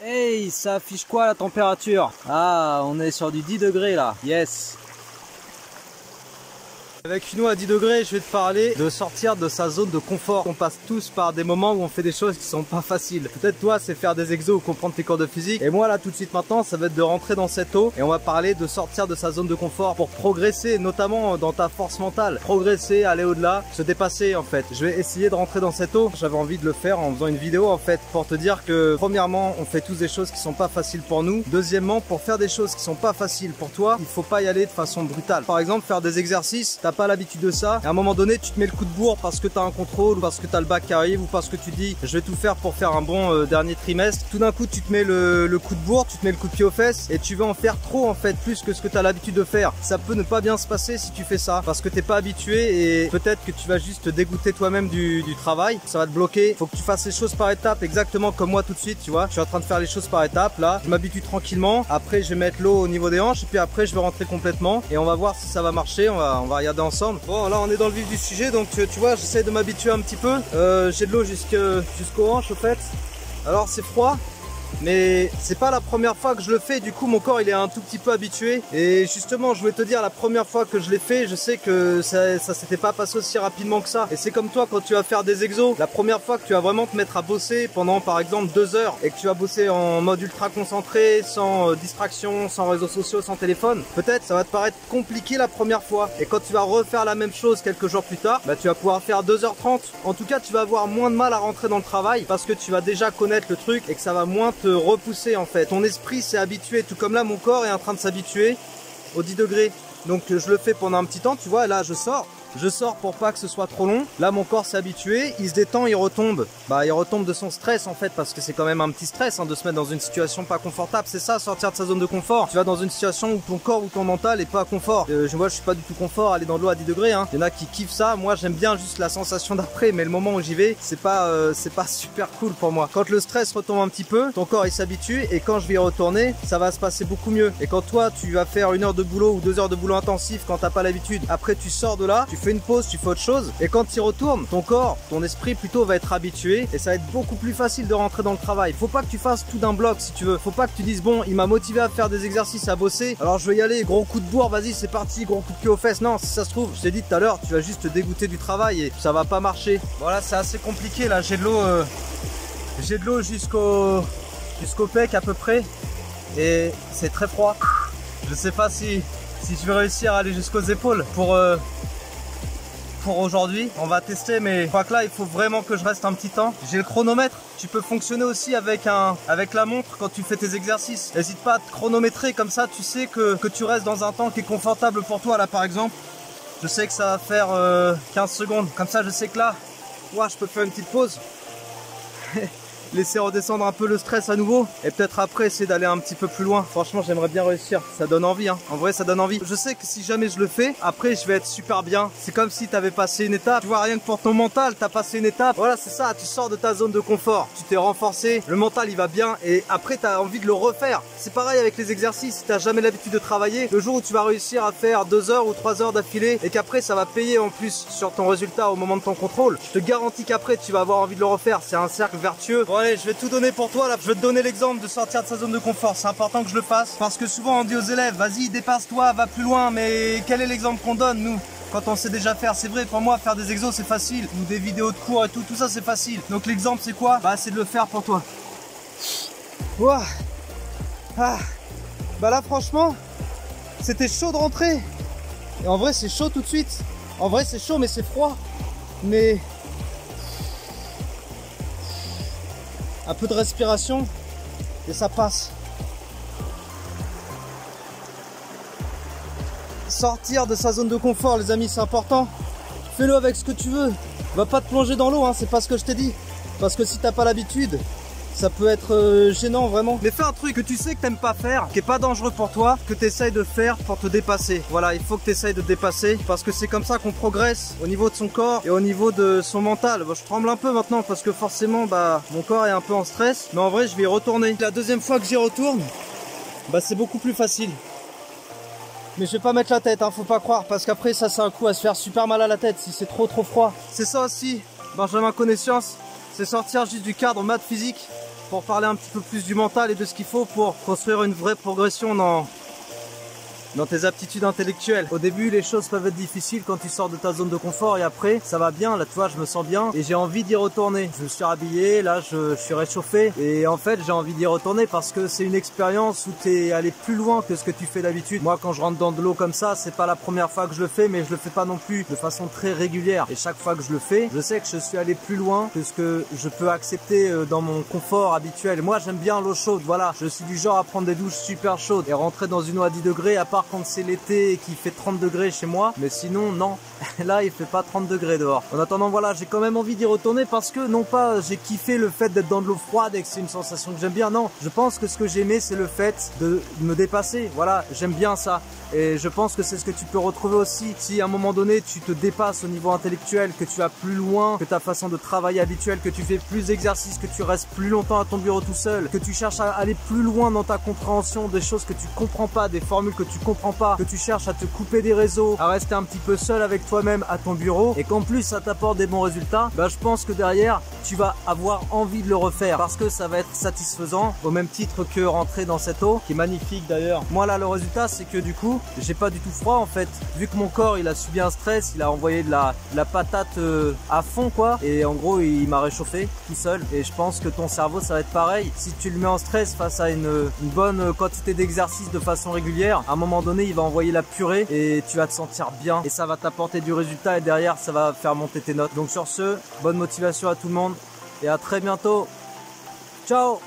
Hey, ça affiche quoi la température? Ah, on est sur du 10 degrés là, yes. Avec une eau à 10 degrés, je vais te parler de sortir de sa zone de confort. On passe tous par des moments où on fait des choses qui sont pas faciles. Peut-être toi, c'est faire des exos ou comprendre tes cours de physique. Et moi là, tout de suite maintenant, ça va être de rentrer dans cette eau. Et on va parler de sortir de sa zone de confort pour progresser, notamment dans ta force mentale. Progresser, aller au-delà, se dépasser en fait. Je vais essayer de rentrer dans cette eau. J'avais envie de le faire en faisant une vidéo en fait, pour te dire que premièrement, on fait tous des choses qui sont pas faciles pour nous. Deuxièmement, pour faire des choses qui sont pas faciles pour toi, il faut pas y aller de façon brutale. Par exemple, faire des exercices, t'as pas l'habitude de ça, et à un moment donné tu te mets le coup de bourre parce que tu as un contrôle, ou parce que tu as le bac qui arrive, ou parce que tu dis je vais tout faire pour faire un bon dernier trimestre. Tout d'un coup tu te mets le coup de bourre, tu te mets le coup de pied aux fesses et tu veux en faire trop en fait, plus que ce que tu as l'habitude de faire. Ça peut ne pas bien se passer si tu fais ça parce que t'es pas habitué, et peut-être que tu vas juste te dégoûter toi-même du travail, ça va te bloquer. Faut que tu fasses les choses par étapes, exactement comme moi tout de suite, tu vois. Je suis en train de faire les choses par étapes là, je m'habitue tranquillement, après je vais mettre l'eau au niveau des hanches et puis après je vais rentrer complètement et on va voir si ça va marcher, on va regarder ensemble. Bon, là on est dans le vif du sujet, donc tu vois, j'essaie de m'habituer un petit peu. J'ai de l'eau jusqu'aux hanches au fait. Alors c'est froid, mais c'est pas la première fois que je le fais, du coup mon corps il est un tout petit peu habitué. Et justement je voulais te dire, la première fois que je l'ai fait, je sais que ça s'était pas passé aussi rapidement que ça. Et c'est comme toi quand tu vas faire des exos, la première fois que tu vas vraiment te mettre à bosser pendant par exemple 2 heures et que tu vas bosser en mode ultra concentré, sans distraction, sans réseaux sociaux, sans téléphone, peut-être ça va te paraître compliqué la première fois. Et quand tu vas refaire la même chose quelques jours plus tard, bah tu vas pouvoir faire 2h30. En tout cas tu vas avoir moins de mal à rentrer dans le travail parce que tu vas déjà connaître le truc et que ça va moins te repousser en fait. Ton esprit s'est habitué, tout comme là mon corps est en train de s'habituer aux 10 degrés. Donc je le fais pendant un petit temps, tu vois, là je sors pour pas que ce soit trop long. Là mon corps s'est habitué, il se détend, il retombe. Bah il retombe de son stress en fait, parce que c'est quand même un petit stress hein, de se mettre dans une situation pas confortable. C'est ça, sortir de sa zone de confort. Tu vas dans une situation où ton corps ou ton mental est pas confort. Moi je suis pas du tout confort, aller dans de l'eau à 10 degrés hein. Il y en a qui kiffent ça, moi j'aime bien juste la sensation d'après, mais le moment où j'y vais, c'est pas super cool pour moi. Quand le stress retombe un petit peu, ton corps il s'habitue, et quand je vais y retourner, ça va se passer beaucoup mieux. Et quand toi tu vas faire 1 heure de boulot ou 2 heures de boulot intensif quand t'as pas l'habitude, après tu sors de là, tu fais une pause, tu fais autre chose, et quand tu y retournes, ton corps, ton esprit plutôt va être habitué, et ça va être beaucoup plus facile de rentrer dans le travail. Faut pas que tu fasses tout d'un bloc si tu veux. Faut pas que tu dises bon, il m'a motivé à faire des exercices, à bosser, alors je vais y aller, gros coup de bourre, vas-y c'est parti, gros coup de pied aux fesses. Non, si ça se trouve, je t'ai dit tout à l'heure, tu vas juste te dégoûter du travail et ça va pas marcher. Voilà, c'est assez compliqué là, j'ai de l'eau jusqu'au pec à peu près, et c'est très froid. Je sais pas si je vais réussir à aller jusqu'aux épaules pour aujourd'hui. On va tester, mais je crois que là il faut vraiment que je reste un petit temps. J'ai le chronomètre, tu peux fonctionner aussi avec la montre quand tu fais tes exercices. N'hésite pas à te chronométrer, comme ça tu sais que tu restes dans un temps qui est confortable pour toi. Là par exemple, je sais que ça va faire 15 secondes, comme ça je sais que là, ouais, je peux faire une petite pause. Laisser redescendre un peu le stress à nouveau, et peut-être après essayer d'aller un petit peu plus loin. Franchement j'aimerais bien réussir, ça donne envie hein. En vrai ça donne envie. Je sais que si jamais je le fais, après je vais être super bien. C'est comme si tu avais passé une étape, tu vois, rien que pour ton mental t'as passé une étape. Voilà, c'est ça, tu sors de ta zone de confort, tu t'es renforcé, le mental il va bien, et après tu as envie de le refaire. C'est pareil avec les exercices, si t'as jamais l'habitude de travailler, le jour où tu vas réussir à faire 2 heures ou 3 heures d'affilée, et qu'après ça va payer en plus sur ton résultat au moment de ton contrôle, je te garantis qu'après tu vas avoir envie de le refaire. C'est un cercle vertueux. Bon allez, je vais tout donner pour toi là. Je vais te donner l'exemple de sortir de sa zone de confort. C'est important que je le fasse parce que souvent on dit aux élèves vas-y dépasse-toi, va plus loin, mais quel est l'exemple qu'on donne nous quand on sait déjà faire? C'est vrai, pour moi faire des exos c'est facile, ou des vidéos de cours et tout ça c'est facile. Donc l'exemple c'est quoi? Bah c'est de le faire pour toi. Ouah. Ah. Bah là franchement c'était chaud de rentrer, et en vrai c'est chaud tout de suite. En vrai c'est chaud mais c'est froid, mais un peu de respiration et ça passe. Sortir de sa zone de confort les amis, c'est important. Fais-le avec ce que tu veux. Va pas te plonger dans l'eau hein, c'est pas ce que je t'ai dit. Parce que si t'as pas l'habitude, ça peut être gênant vraiment. Mais fais un truc que tu sais que t'aimes pas faire, qui est pas dangereux pour toi, que tu essayes de faire pour te dépasser. Voilà, il faut que tu essayes de te dépasser, parce que c'est comme ça qu'on progresse au niveau de son corps et au niveau de son mental. Bon, je tremble un peu maintenant parce que forcément bah mon corps est un peu en stress, mais en vrai je vais y retourner. La deuxième fois que j'y retourne, bah c'est beaucoup plus facile. Mais je vais pas mettre la tête, hein, faut pas croire, parce qu'après ça c'est un coup à se faire super mal à la tête si c'est trop froid. C'est ça aussi, Benjamin Connaissance, c'est sortir juste du cadre maths physique pour parler un petit peu plus du mental et de ce qu'il faut pour construire une vraie progression dans tes aptitudes intellectuelles. Au début, les choses peuvent être difficiles quand tu sors de ta zone de confort et après, ça va bien. Là, tu vois, je me sens bien et j'ai envie d'y retourner. Je me suis rhabillé, là, je suis réchauffé et en fait, j'ai envie d'y retourner parce que c'est une expérience où tu es allé plus loin que ce que tu fais d'habitude. Moi, quand je rentre dans de l'eau comme ça, c'est pas la première fois que je le fais, mais je le fais pas non plus de façon très régulière. Et chaque fois que je le fais, je sais que je suis allé plus loin que ce que je peux accepter dans mon confort habituel. Moi, j'aime bien l'eau chaude, voilà. Je suis du genre à prendre des douches super chaudes et rentrer dans une eau à 10 degrés, à part quand c'est l'été et qu'il fait 30 degrés chez moi, mais sinon non, là il fait pas 30 degrés dehors. En attendant, voilà, j'ai quand même envie d'y retourner parce que non pas j'ai kiffé le fait d'être dans de l'eau froide et que c'est une sensation que j'aime bien, non, je pense que ce que j'aimais c'est le fait de me dépasser, voilà, j'aime bien ça. Et je pense que c'est ce que tu peux retrouver aussi si à un moment donné tu te dépasses au niveau intellectuel, que tu vas plus loin que ta façon de travailler habituelle, que tu fais plus d'exercices, que tu restes plus longtemps à ton bureau tout seul, que tu cherches à aller plus loin dans ta compréhension des choses que tu comprends pas, des formules que tu comprends pas, que tu cherches à te couper des réseaux, à rester un petit peu seul avec toi-même à ton bureau et qu'en plus ça t'apporte des bons résultats, bah je pense que derrière tu vas avoir envie de le refaire parce que ça va être satisfaisant au même titre que rentrer dans cette eau qui est magnifique d'ailleurs. Moi là le résultat c'est que du coup j'ai pas du tout froid en fait, vu que mon corps il a subi un stress, il a envoyé de la patate à fond quoi, et en gros il m'a réchauffé tout seul. Et je pense que ton cerveau ça va être pareil, si tu le mets en stress face à une bonne quantité d'exercice de façon régulière, à un moment donné il va envoyer la purée et tu vas te sentir bien et ça va t'apporter du résultat et derrière ça va faire monter tes notes. Donc sur ce, bonne motivation à tout le monde et à très bientôt. Ciao.